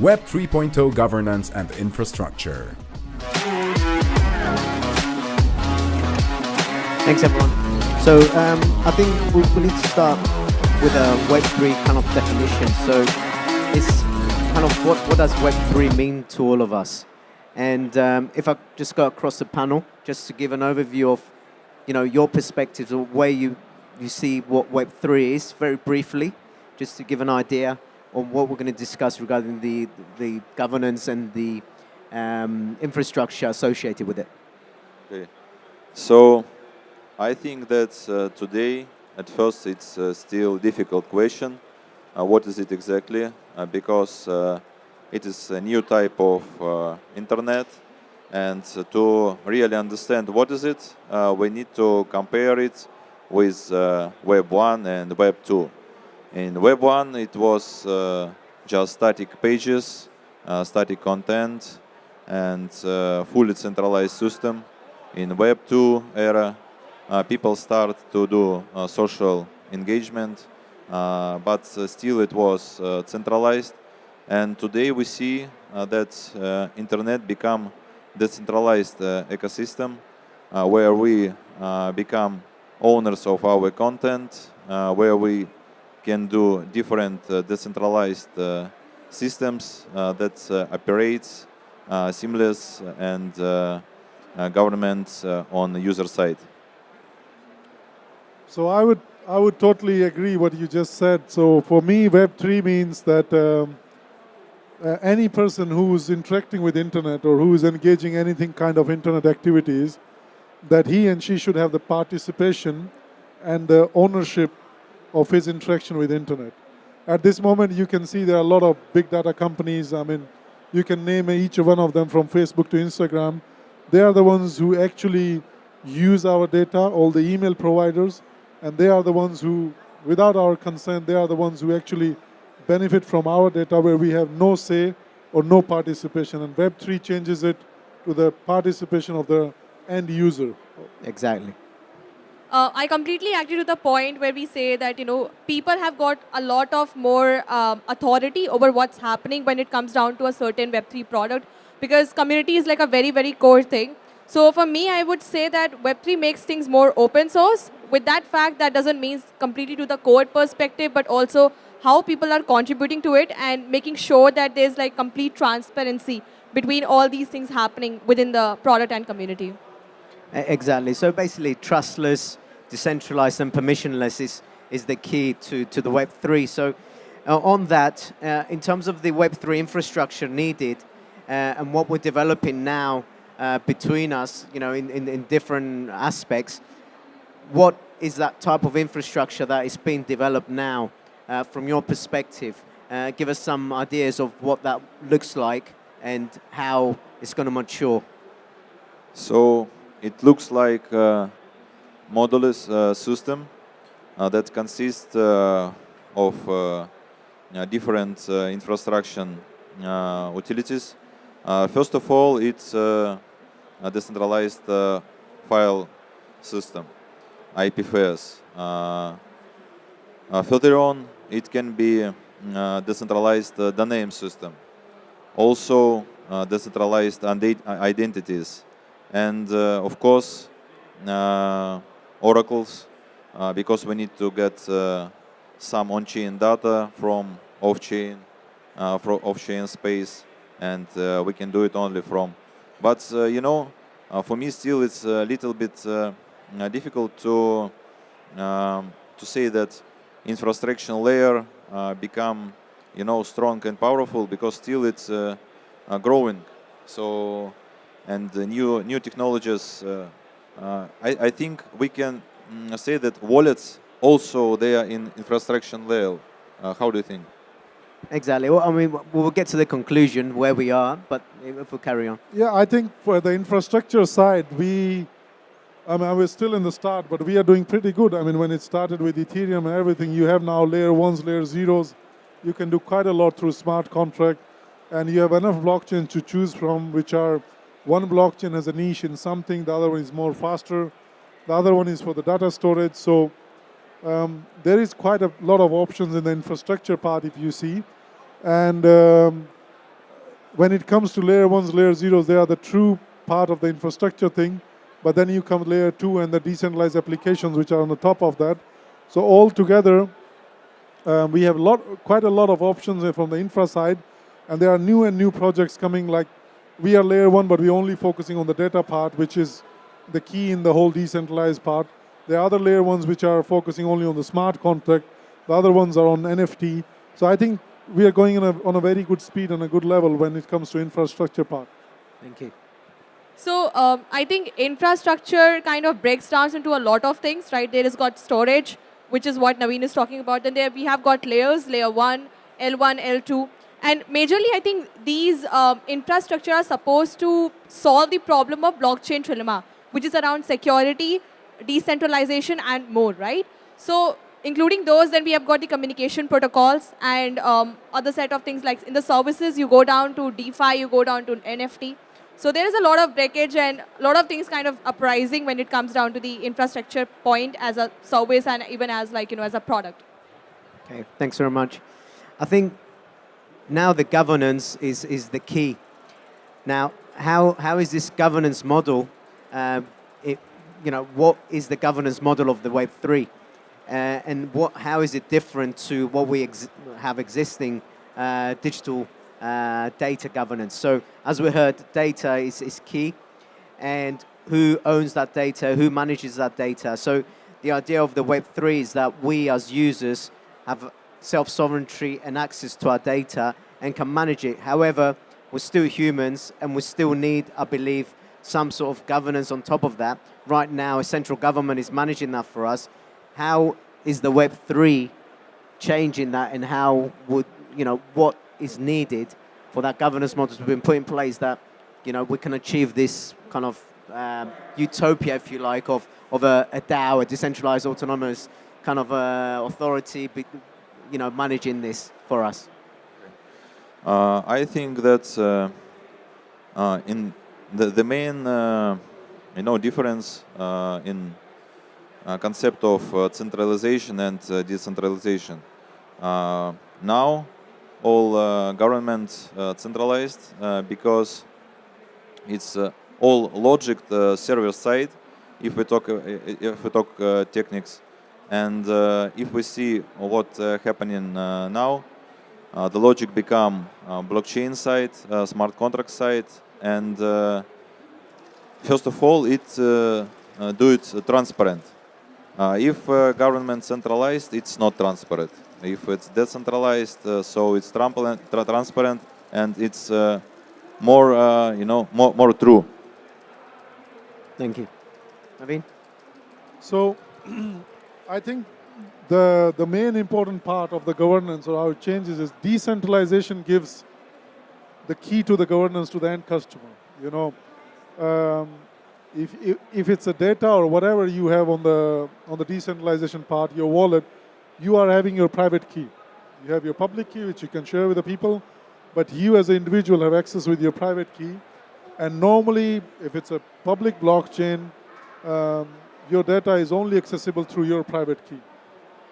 Web 3.0 Governance and Infrastructure. Thanks, everyone. So I think we need to start with a Web3 kind of definition. So it's kind of what does Web3 mean to all of us? And if I just go across the panel, just to give an overview of, your perspectives or where you see what Web3 is, very briefly, just to give an idea on what we're going to discuss regarding the governance and the infrastructure associated with it. Okay. So I think that today, at first, it's still a difficult question. What is it exactly? Because it is a new type of internet, and to really understand what is it, we need to compare it with Web 1 and Web 2. In Web 1, it was just static pages, static content, and fully centralized system. In Web 2 era, people start to do social engagement, but still it was centralized. And today we see that internet become decentralized ecosystem where we become owners of our content, where we can do different decentralized systems that operates seamless and governments on the user side. So I would totally agree what you just said. So for me, Web3 means that any person who is interacting with internet or who is engaging anything kind of internet activities, that he and she should have the participation and the ownership of his interaction with internet. At this moment, you can see there are a lot of big data companies. I mean, you can name each one of them from Facebook to Instagram. They are the ones who actually use our data, all the email providers, and they are the ones who, without our consent, they are the ones who actually benefit from our data where we have no say or no participation. And Web3 changes it to the participation of the end user. Exactly. I completely agree to the point where we say that, people have got a lot of more authority over what's happening when it comes down to a certain Web3 product, because community is like a very, very core thing. So for me, I would say that Web3 makes things more open source. With that fact, that doesn't mean completely to the code perspective, but also how people are contributing to it and making sure that there's like complete transparency between all these things happening within the product and community. Exactly. So basically, trustless, decentralized, and permissionless is the key to the Web3. So on that, in terms of the Web3 infrastructure needed and what we're developing now between us, in different aspects, what is that type of infrastructure that is being developed now from your perspective? Give us some ideas of what that looks like and how it's going to mature. So it looks like a modulus system that consists of different infrastructure utilities. First of all, it's a decentralized file system, IPFS. Further on, it can be decentralized domain system, also decentralized identities, and of course oracles, because we need to get some on-chain data from off-chain space, and we can do it only from. But for me still it's a little bit difficult to say that infrastructure layer become strong and powerful, because still it's growing. So, and the new technologies, I think we can say that wallets also they are in infrastructure layer. How do you think? Exactly. Well, I mean, we'll get to the conclusion where we are, but if we carry on. Yeah, I think for the infrastructure side, we're still in the start, but we are doing pretty good. I mean, when it started with Ethereum and everything, you have now layer ones, layer zeros. You can do quite a lot through smart contract, and you have enough blockchains to choose from, which are, one blockchain has a niche in something, the other one is more faster, the other one is for the data storage. So there is quite a lot of options in the infrastructure part, if you see. And when it comes to layer ones, layer zeros, they are the true part of the infrastructure thing. But then you come layer two and the decentralized applications which are on the top of that. So all together, we have quite a lot of options from the infra side, and there are new projects coming. Like we are layer one, but we're only focusing on the data part, which is the key in the whole decentralized part. There are other layer ones which are focusing only on the smart contract. The other ones are on NFT. So I think we are going on a very good speed and a good level when it comes to infrastructure part. Thank you. So I think infrastructure kind of breaks down into a lot of things, right? There is got storage, which is what Naveen is talking about. Then there we have got layers, layer 1, L1, L2. And majorly, I think these infrastructure are supposed to solve the problem of blockchain trilemma, which is around security, decentralization, and more, right? So including those, then we have got the communication protocols and other set of things like in the services, you go down to DeFi, you go down to NFT. So there is a lot of breakage and a lot of things kind of uprising when it comes down to the infrastructure point as a service and even as like, as a product. Okay, thanks very much. I think now the governance is the key. Now, how is this governance model, what is the governance model of the Web3? And how is it different to what we have existing digital data governance? So as we heard, data is key, and who owns that data, who manages that data. So the idea of the Web3 is that we as users have self-sovereignty and access to our data and can manage it. However, we're still humans and we still need, I believe, some sort of governance on top of that. Right now, a central government is managing that for us. How is the Web3 changing that, and how would, what is needed for that governance model to be put in place that, we can achieve this kind of utopia, if you like, of a DAO, a decentralized autonomous kind of authority, managing this for us? I think that in the main difference in concept of centralization and decentralization. Now, all governments centralized because it's all logic server side. If we talk techniques, and if we see what happening now, the logic become blockchain side, smart contract side, and first of all, it do it transparent. If government centralized, it's not transparent. If it's decentralized, so it's transparent, and it's more true. Thank you. Naveen? So I think the main important part of the governance or how it changes is decentralization gives the key to the governance to the end customer. If it's a data or whatever you have on the decentralization part, your wallet, you are having your private key. You have your public key, which you can share with the people, but you as an individual have access with your private key. And normally, if it's a public blockchain, your data is only accessible through your private key.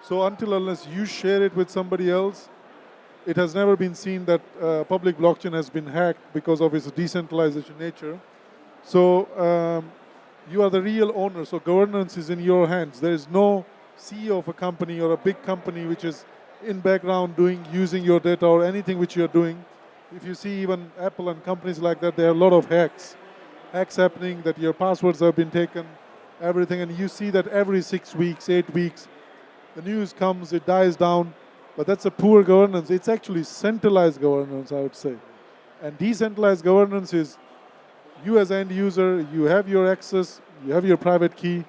So unless you share it with somebody else, it has never been seen that public blockchain has been hacked because of its decentralization nature. So you are the real owner, so governance is in your hands. There is no CEO of a company or a big company which is in background using your data or anything which you're doing. If you see even Apple and companies like that, there are a lot of hacks happening, that your passwords have been taken, everything, and you see that every 6 weeks, 8 weeks, the news comes, it dies down, but that's a poor governance. It's actually centralized governance, I would say. And decentralized governance is you as end user, you have your access, you have your private key,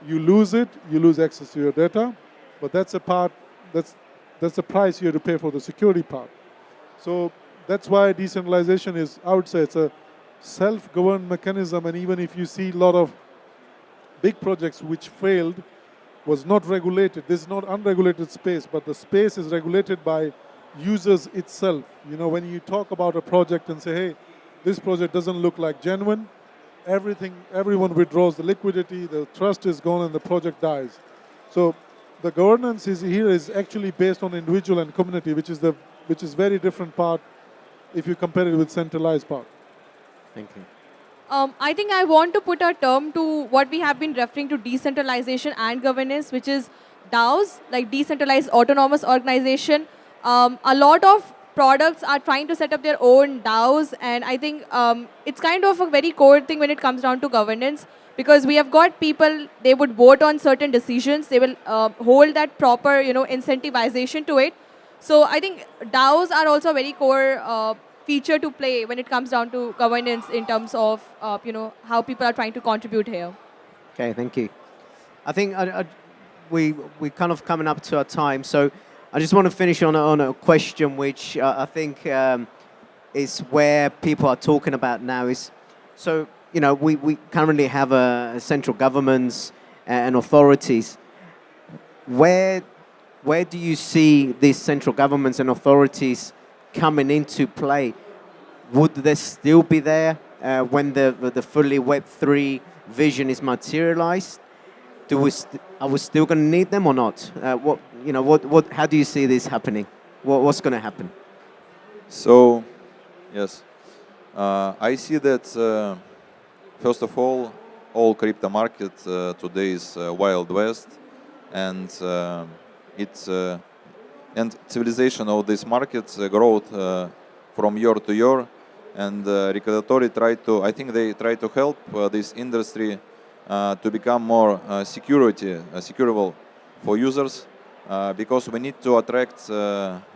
you lose it, you lose access to your data, but that's a part, that's the price you have to pay for the security part. So that's why decentralization is, I would say, it's a self-governed mechanism, and even if you see a lot of big projects which failed, was not regulated. This is not unregulated space, but the space is regulated by users itself. When you talk about a project and say, hey, this project doesn't look like genuine, everyone withdraws the liquidity, the trust is gone, and the project dies. So the governance is actually based on individual and community, which is very different part if you compare it with centralized part. Thank you. I think I want to put a term to what we have been referring to decentralization and governance, which is DAOs, like decentralized autonomous organization. A lot of products are trying to set up their own DAOs, and I think it's kind of a very core thing when it comes down to governance, because we have got people, they would vote on certain decisions, they will hold that proper, incentivization to it. So I think DAOs are also a very core feature to play when it comes down to governance in terms of, how people are trying to contribute here. Okay, thank you. I think we kind of coming up to our time, so I just want to finish on a question which I think is where people are talking about now is, so, we currently have central governments and authorities. Where do you see these central governments and authorities coming into play? Would they still be there when the fully Web3 vision is materialized? Are we still going to need them or not? How do you see this happening? What's going to happen? So, yes, I see that first of all crypto market today is Wild West, and and civilization of this market's growth from year to year, and regulatory I think they try to help this industry to become more securable for users, because we need to attract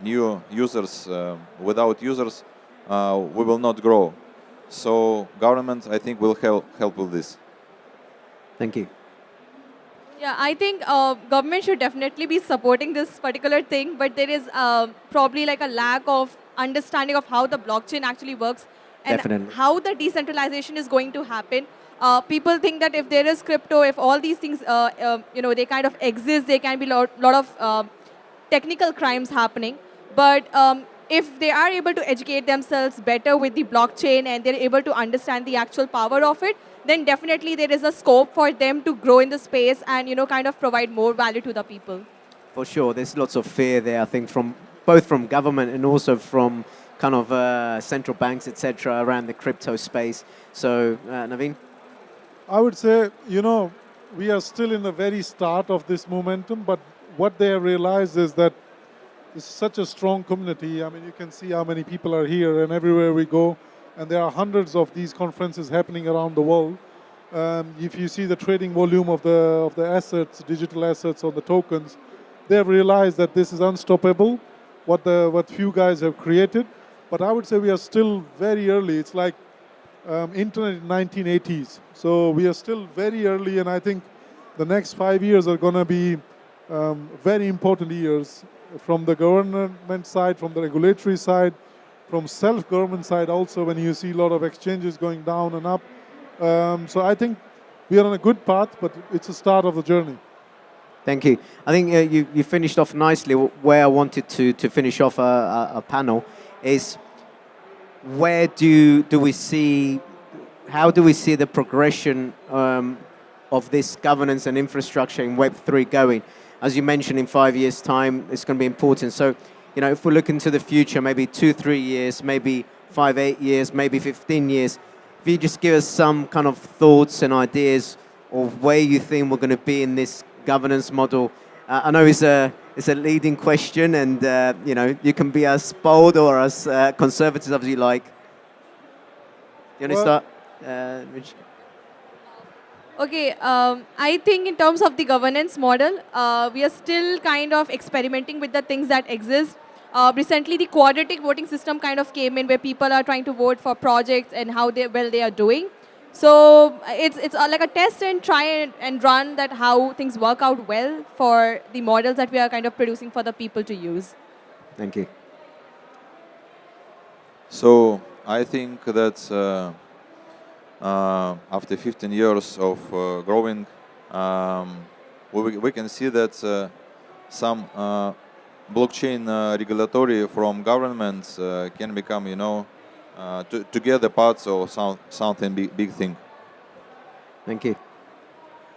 new users. Without users, we will not grow. So government, I think, will help with this. Thank you. Yeah, I think government should definitely be supporting this particular thing, but there is probably like a lack of understanding of how the blockchain actually works and Definitely. how the decentralization is going to happen. People think that if there is crypto, if all these things, they kind of exist, there can be a lot of technical crimes happening. But if they are able to educate themselves better with the blockchain and they're able to understand the actual power of it, then definitely there is a scope for them to grow in the space and, kind of provide more value to the people. For sure, there's lots of fear there, I think, both from government and also from kind of central banks, etc., around the crypto space. So, Naveen? I would say, we are still in the very start of this momentum, but what they have realized is that it's such a strong community. I mean, you can see how many people are here, and everywhere we go, and there are hundreds of these conferences happening around the world. If you see the trading volume of the assets, digital assets on the tokens, they have realized that this is unstoppable, what few guys have created. But I would say we are still very early. It's like internet in 1980s. So we are still very early, and I think the next 5 years are going to be very important years from the government side, from the regulatory side, from self-government side also, when you see a lot of exchanges going down and up. So I think we are on a good path, but it's the start of the journey. Thank you. I think you finished off nicely. Where I wanted to finish off a panel is, where do we see, how do we see the progression of this governance and infrastructure in Web3 going? As you mentioned, in 5 years' time, it's going to be important. So, if we look into the future, maybe 2-3 years, maybe 5-8 years, maybe 15 years, if you just give us some kind of thoughts and ideas of where you think we're going to be in this governance model. I know it's a leading question, and you can be as bold or as conservative as you like. You want to start, Rich? Okay, I think in terms of the governance model, we are still kind of experimenting with the things that exist. Recently, the quadratic voting system kind of came in, where people are trying to vote for projects and how well they are doing. So it's like a test and try and run that how things work out well for the models that we are kind of producing for the people to use. Thank you. So I think that after 15 years of growing, we can see that some blockchain regulatory from governments can become, together parts of something big thing. Thank you.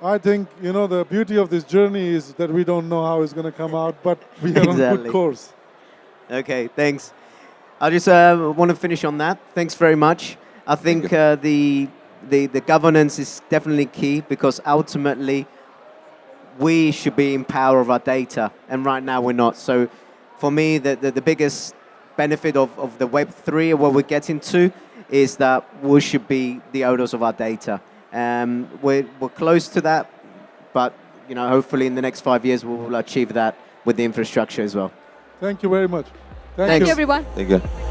I think, the beauty of this journey is that we don't know how it's going to come out, but we are on a good course. Okay, thanks. I just want to finish on that. Thanks very much. I think the governance is definitely key because ultimately we should be in power of our data, and right now we're not. So for me, the biggest benefit of the Web3 or what we're getting to is that we should be the owners of our data. We're close to that, but hopefully in the next 5 years we will achieve that with the infrastructure as well. Thank you very much. Thank you, everyone. Thank you.